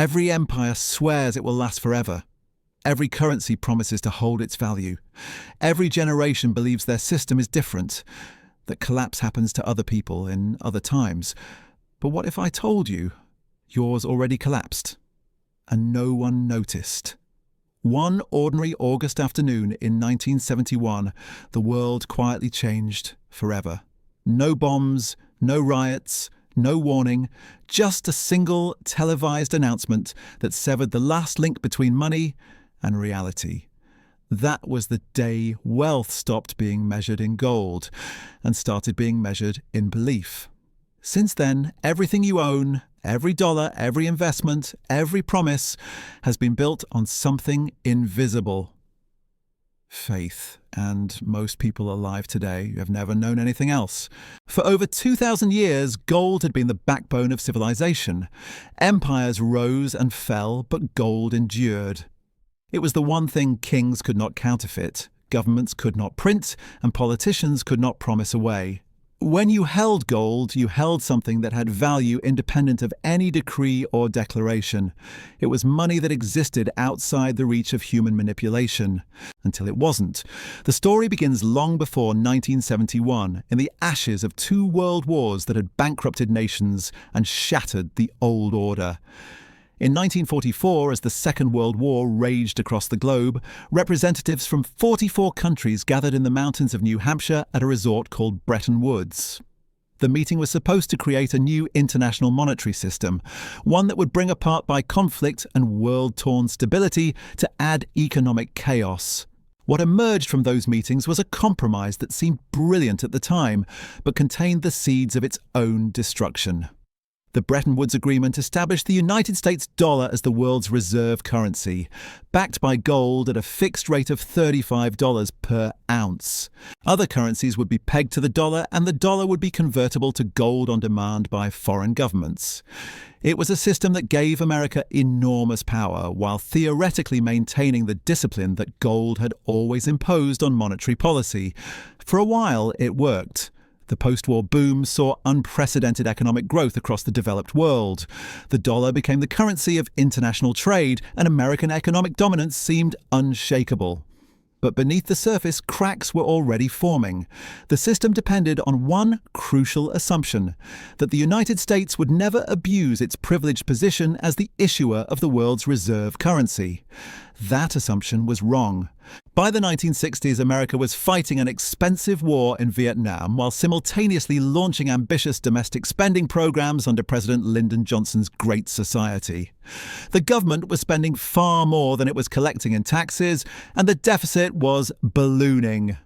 Every empire swears it will last forever. Every currency promises to hold its value. Every generation believes their system is different, that collapse happens to other people in other times. But what if I told you yours already collapsed and no one noticed? One ordinary August afternoon in 1971, the world quietly changed forever. No bombs, no riots, no warning, just a single televised announcement that severed the last link between money and reality. That was the day wealth stopped being measured in gold and started being measured in belief. Since then, everything you own, every dollar, every investment, every promise has been built on something invisible. Faith. And most people alive today have never known anything else. For over 2,000 years, gold had been the backbone of civilization. Empires rose and fell, but gold endured. It was the one thing kings could not counterfeit, governments could not print, and politicians could not promise away. When you held gold, you held something that had value independent of any decree or declaration. It was money that existed outside the reach of human manipulation. Until it wasn't. The story begins long before 1971, in the ashes of 2 world wars that had bankrupted nations and shattered the old order. In 1944, as the Second World War raged across the globe, representatives from 44 countries gathered in the mountains of New Hampshire at a resort called Bretton Woods. The meeting was supposed to create a new international monetary system, one that would bring apart by conflict and world-torn stability to add economic chaos. What emerged from those meetings was a compromise that seemed brilliant at the time, but contained the seeds of its own destruction. The Bretton Woods Agreement established the United States dollar as the world's reserve currency, backed by gold at a fixed rate of $35 per ounce. Other currencies would be pegged to the dollar, and the dollar would be convertible to gold on demand by foreign governments. It was a system that gave America enormous power, while theoretically maintaining the discipline that gold had always imposed on monetary policy. For a while, it worked. The post-war boom saw unprecedented economic growth across the developed world. The dollar became the currency of international trade, and American economic dominance seemed unshakable. But beneath the surface, cracks were already forming. The system depended on one crucial assumption: that the United States would never abuse its privileged position as the issuer of the world's reserve currency. That assumption was wrong. By the 1960s, America was fighting an expensive war in Vietnam while simultaneously launching ambitious domestic spending programs under President Lyndon Johnson's Great Society. The government was spending far more than it was collecting in taxes, and the deficit was ballooning.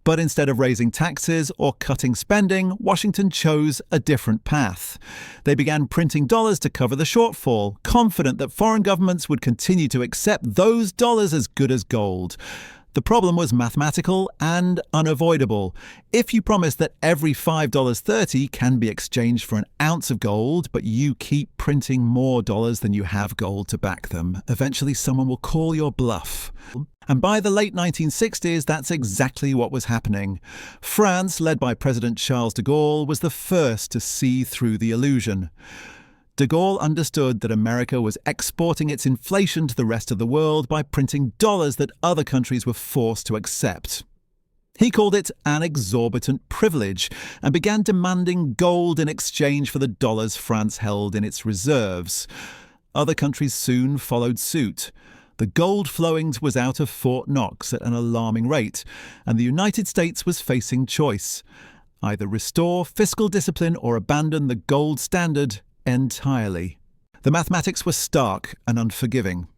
But instead of raising taxes or cutting spending, Washington chose a different path. They began printing dollars to cover the shortfall, confident that foreign governments would continue to accept those dollars as good as gold. The problem was mathematical and unavoidable. If you promise that every $5.30 can be exchanged for an ounce of gold, but you keep printing more dollars than you have gold to back them, eventually someone will call your bluff. And by the late 1960s, that's exactly what was happening. France, led by President Charles de Gaulle, was the first to see through the illusion. De Gaulle understood that America was exporting its inflation to the rest of the world by printing dollars that other countries were forced to accept. He called it an exorbitant privilege and began demanding gold in exchange for the dollars France held in its reserves. Other countries soon followed suit. The gold flowing was out of Fort Knox at an alarming rate, and the United States was facing choice: either restore fiscal discipline or abandon the gold standard entirely. The mathematics were stark and unforgiving.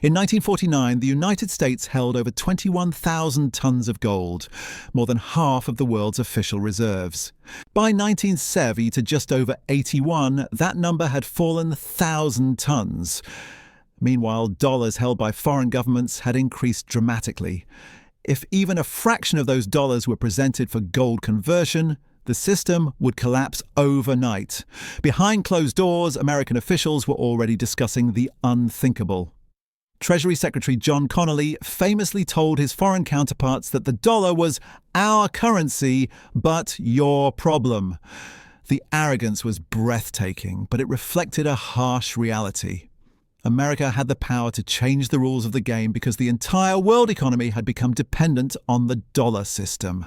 In 1949, the United States held over 21,000 tons of gold, more than half of the world's official reserves. By 1970, to just over 81, that number had fallen 1,000 tons. Meanwhile, dollars held by foreign governments had increased dramatically. If even a fraction of those dollars were presented for gold conversion, the system would collapse overnight. Behind closed doors, American officials were already discussing the unthinkable. Treasury Secretary John Connally famously told his foreign counterparts that the dollar was our currency, but your problem. The arrogance was breathtaking, but it reflected a harsh reality. America had the power to change the rules of the game because the entire world economy had become dependent on the dollar system.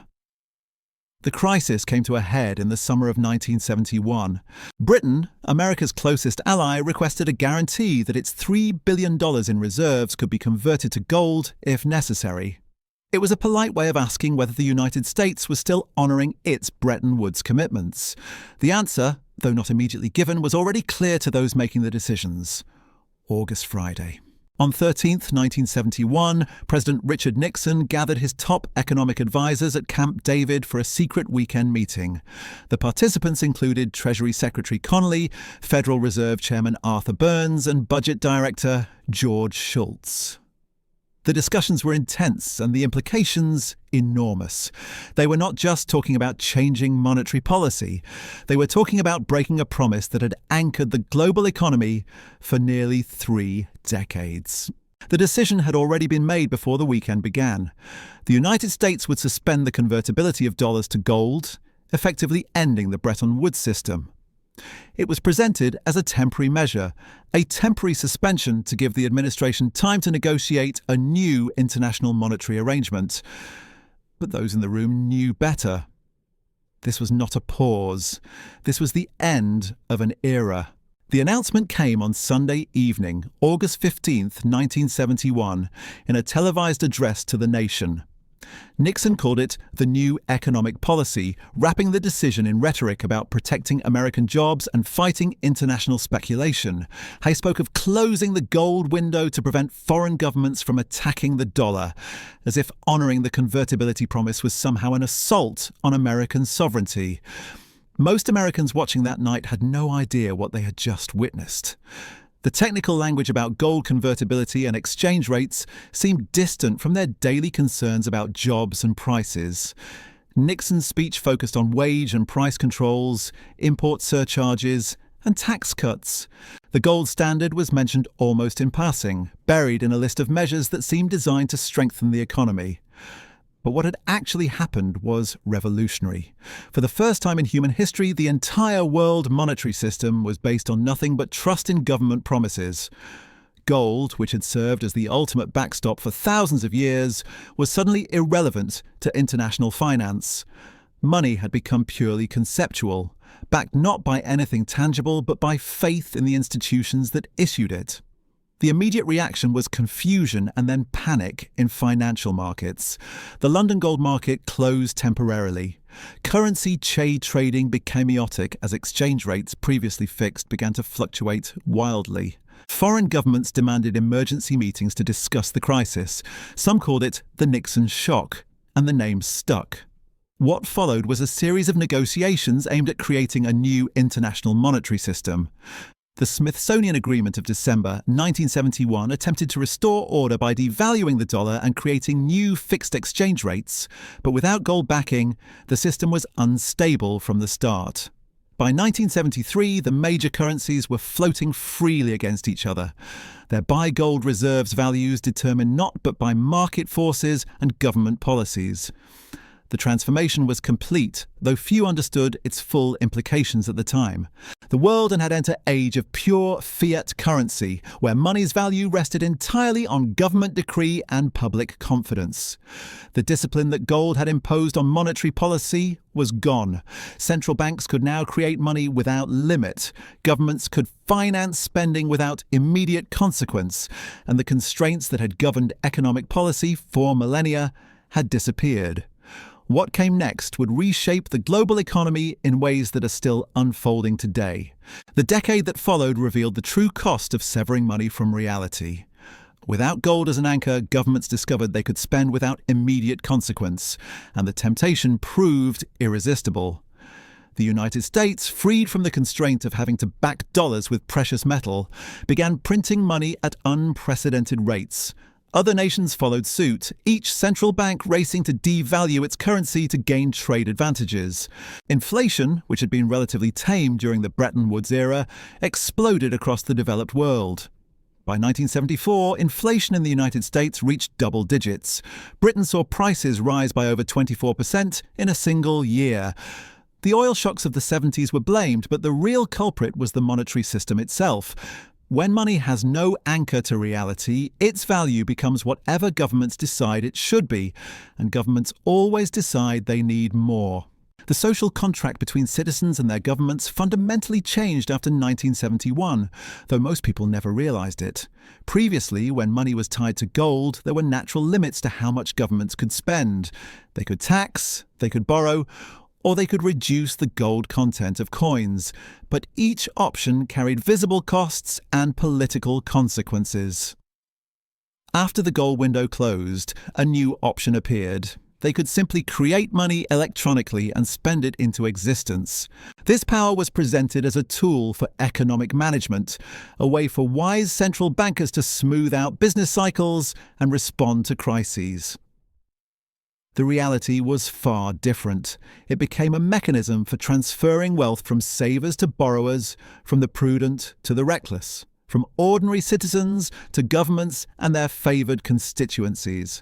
The crisis came to a head in the summer of 1971. Britain, America's closest ally, requested a guarantee that its $3 billion in reserves could be converted to gold if necessary. It was a polite way of asking whether the United States was still honouring its Bretton Woods commitments. The answer, though not immediately given, was already clear to those making the decisions. August Friday. On 13th, 1971, President Richard Nixon gathered his top economic advisers at Camp David for a secret weekend meeting. The participants included Treasury Secretary Connolly, Federal Reserve Chairman Arthur Burns, and Budget Director George Shultz. The discussions were intense and the implications enormous. They were not just talking about changing monetary policy. They were talking about breaking a promise that had anchored the global economy for nearly 3 decades. The decision had already been made before the weekend began. The United States would suspend the convertibility of dollars to gold, effectively ending the Bretton Woods system. It was presented as a temporary measure, a temporary suspension to give the administration time to negotiate a new international monetary arrangement. But those in the room knew better. This was not a pause. This was the end of an era. The announcement came on Sunday evening, August 15th, 1971, in a televised address to the nation. Nixon called it the new economic policy, wrapping the decision in rhetoric about protecting American jobs and fighting international speculation. He spoke of closing the gold window to prevent foreign governments from attacking the dollar, as if honouring the convertibility promise was somehow an assault on American sovereignty. Most Americans watching that night had no idea what they had just witnessed. The technical language about gold convertibility and exchange rates seemed distant from their daily concerns about jobs and prices. Nixon's speech focused on wage and price controls, import surcharges, and tax cuts. The gold standard was mentioned almost in passing, buried in a list of measures that seemed designed to strengthen the economy. But what had actually happened was revolutionary. For the first time in human history, the entire world monetary system was based on nothing but trust in government promises. Gold, which had served as the ultimate backstop for thousands of years, was suddenly irrelevant to international finance. Money had become purely conceptual, backed not by anything tangible but by faith in the institutions that issued it. The immediate reaction was confusion and then panic in financial markets. The London gold market closed temporarily. Currency trading became chaotic as exchange rates previously fixed began to fluctuate wildly. Foreign governments demanded emergency meetings to discuss the crisis. Some called it the Nixon shock, and the name stuck. What followed was a series of negotiations aimed at creating a new international monetary system. The Smithsonian Agreement of December 1971 attempted to restore order by devaluing the dollar and creating new fixed exchange rates, but without gold backing, the system was unstable from the start. By 1973, the major currencies were floating freely against each other. Their buy gold reserves values determined not but by market forces and government policies. The transformation was complete, though few understood its full implications at the time. The world had entered an age of pure fiat currency, where money's value rested entirely on government decree and public confidence. The discipline that gold had imposed on monetary policy was gone. Central banks could now create money without limit. Governments could finance spending without immediate consequence, and the constraints that had governed economic policy for millennia had disappeared. What came next would reshape the global economy in ways that are still unfolding today. The decade that followed revealed the true cost of severing money from reality. Without gold as an anchor, governments discovered they could spend without immediate consequence, and the temptation proved irresistible. The United States, freed from the constraint of having to back dollars with precious metal, began printing money at unprecedented rates. Other nations followed suit, each central bank racing to devalue its currency to gain trade advantages. Inflation, which had been relatively tame during the Bretton Woods era, exploded across the developed world. By 1974, inflation in the United States reached double digits. Britain saw prices rise by over 24% in a single year. The oil shocks of the 70s were blamed, but the real culprit was the monetary system itself. When money has no anchor to reality, its value becomes whatever governments decide it should be, and governments always decide they need more. The social contract between citizens and their governments fundamentally changed after 1971, though most people never realised it. Previously, when money was tied to gold, there were natural limits to how much governments could spend. They could tax, they could borrow, or they could reduce the gold content of coins. But each option carried visible costs and political consequences. After the gold window closed, a new option appeared. They could simply create money electronically and spend it into existence. This power was presented as a tool for economic management, a way for wise central bankers to smooth out business cycles and respond to crises. The reality was far different. It became a mechanism for transferring wealth from savers to borrowers, from the prudent to the reckless, from ordinary citizens to governments and their favoured constituencies.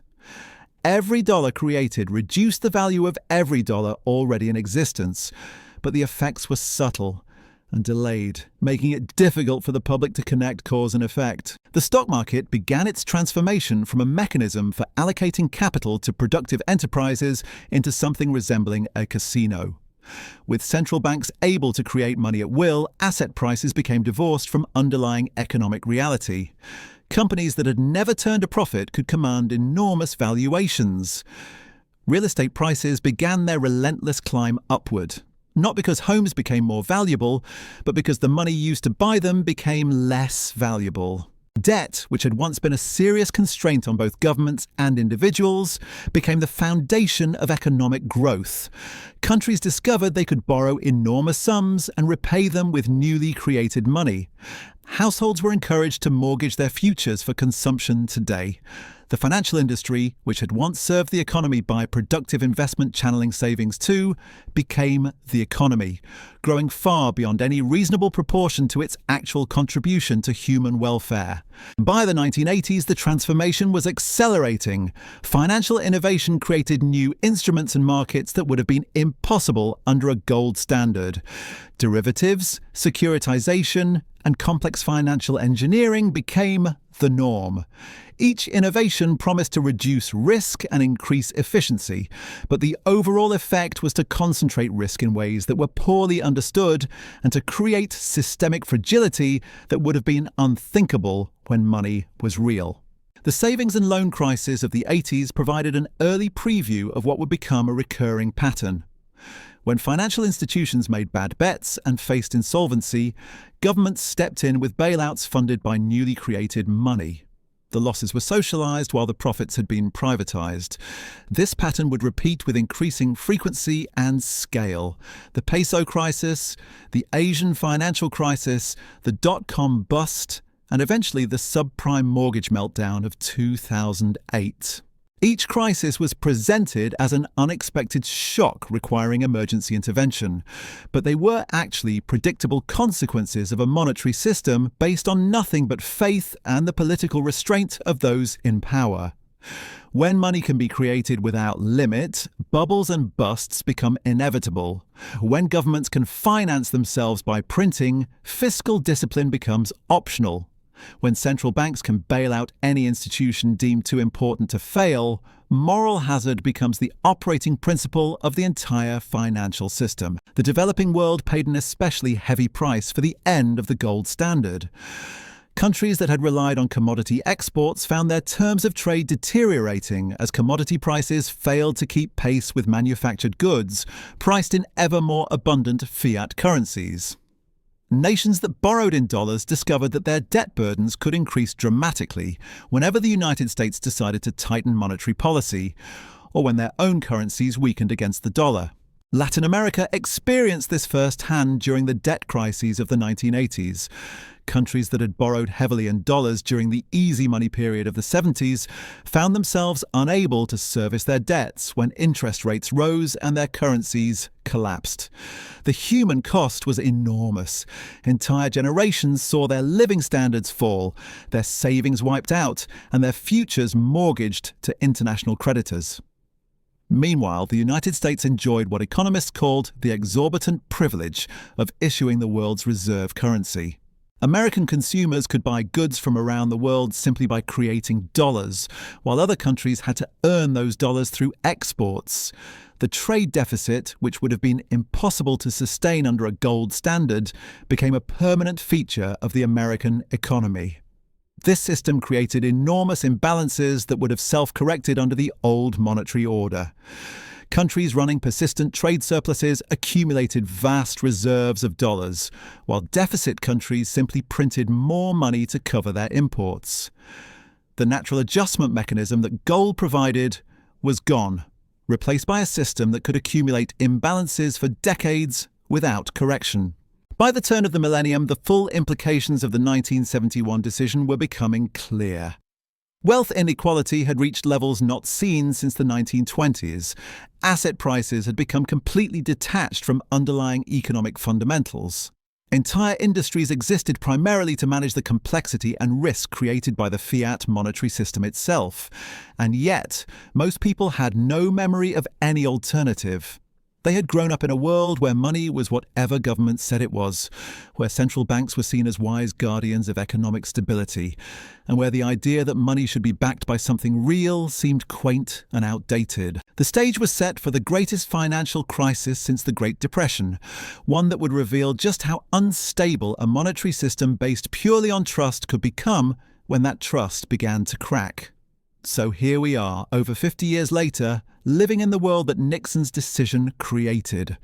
Every dollar created reduced the value of every dollar already in existence, but the effects were subtle and delayed, making it difficult for the public to connect cause and effect. The stock market began its transformation from a mechanism for allocating capital to productive enterprises into something resembling a casino. With central banks able to create money at will, asset prices became divorced from underlying economic reality. Companies that had never turned a profit could command enormous valuations. Real estate prices began their relentless climb upward, not because homes became more valuable, but because the money used to buy them became less valuable. Debt, which had once been a serious constraint on both governments and individuals, became the foundation of economic growth. Countries discovered they could borrow enormous sums and repay them with newly created money. Households were encouraged to mortgage their futures for consumption today. The financial industry, which had once served the economy by productive investment channeling savings too, became the economy, growing far beyond any reasonable proportion to its actual contribution to human welfare. By the 1980s, the transformation was accelerating. Financial innovation created new instruments and markets that would have been impossible under a gold standard. Derivatives, securitization, and complex financial engineering became the norm. Each innovation promised to reduce risk and increase efficiency, but the overall effect was to concentrate risk in ways that were poorly understood and to create systemic fragility that would have been unthinkable when money was real. The savings and loan crisis of the 80s provided an early preview of what would become a recurring pattern. When financial institutions made bad bets and faced insolvency, governments stepped in with bailouts funded by newly created money. The losses were socialised while the profits had been privatised. This pattern would repeat with increasing frequency and scale. The peso crisis, the Asian financial crisis, the dot-com bust, and eventually the subprime mortgage meltdown of 2008. Each crisis was presented as an unexpected shock requiring emergency intervention, but they were actually predictable consequences of a monetary system based on nothing but faith and the political restraint of those in power. When money can be created without limit, bubbles and busts become inevitable. When governments can finance themselves by printing, fiscal discipline becomes optional. When central banks can bail out any institution deemed too important to fail, moral hazard becomes the operating principle of the entire financial system. The developing world paid an especially heavy price for the end of the gold standard. Countries that had relied on commodity exports found their terms of trade deteriorating as commodity prices failed to keep pace with manufactured goods, priced in ever more abundant fiat currencies. Nations that borrowed in dollars discovered that their debt burdens could increase dramatically whenever the United States decided to tighten monetary policy, or when their own currencies weakened against the dollar. Latin America experienced this firsthand during the debt crises of the 1980s. Countries that had borrowed heavily in dollars during the easy money period of the 70s found themselves unable to service their debts when interest rates rose and their currencies collapsed. The human cost was enormous. Entire generations saw their living standards fall, their savings wiped out, and their futures mortgaged to international creditors. Meanwhile, the United States enjoyed what economists called the exorbitant privilege of issuing the world's reserve currency. American consumers could buy goods from around the world simply by creating dollars, while other countries had to earn those dollars through exports. The trade deficit, which would have been impossible to sustain under a gold standard, became a permanent feature of the American economy. This system created enormous imbalances that would have self-corrected under the old monetary order. Countries running persistent trade surpluses accumulated vast reserves of dollars, while deficit countries simply printed more money to cover their imports. The natural adjustment mechanism that gold provided was gone, replaced by a system that could accumulate imbalances for decades without correction. By the turn of the millennium, the full implications of the 1971 decision were becoming clear. Wealth inequality had reached levels not seen since the 1920s. Asset prices had become completely detached from underlying economic fundamentals. Entire industries existed primarily to manage the complexity and risk created by the fiat monetary system itself. And yet, most people had no memory of any alternative. They had grown up in a world where money was whatever government said it was, where central banks were seen as wise guardians of economic stability, and where the idea that money should be backed by something real seemed quaint and outdated. The stage was set for the greatest financial crisis since the Great Depression, one that would reveal just how unstable a monetary system based purely on trust could become when that trust began to crack. So here we are, over 50 years later, living in the world that Nixon's decision created.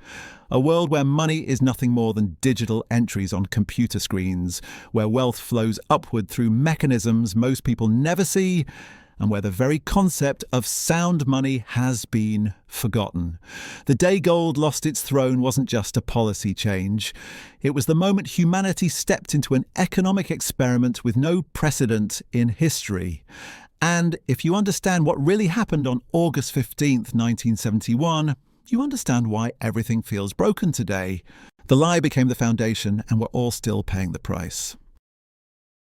A world where money is nothing more than digital entries on computer screens, where wealth flows upward through mechanisms most people never see, and where the very concept of sound money has been forgotten. The day gold lost its throne wasn't just a policy change. It was the moment humanity stepped into an economic experiment with no precedent in history. And if you understand what really happened on August 15th, 1971, you understand why everything feels broken today. The lie became the foundation, and we're all still paying the price.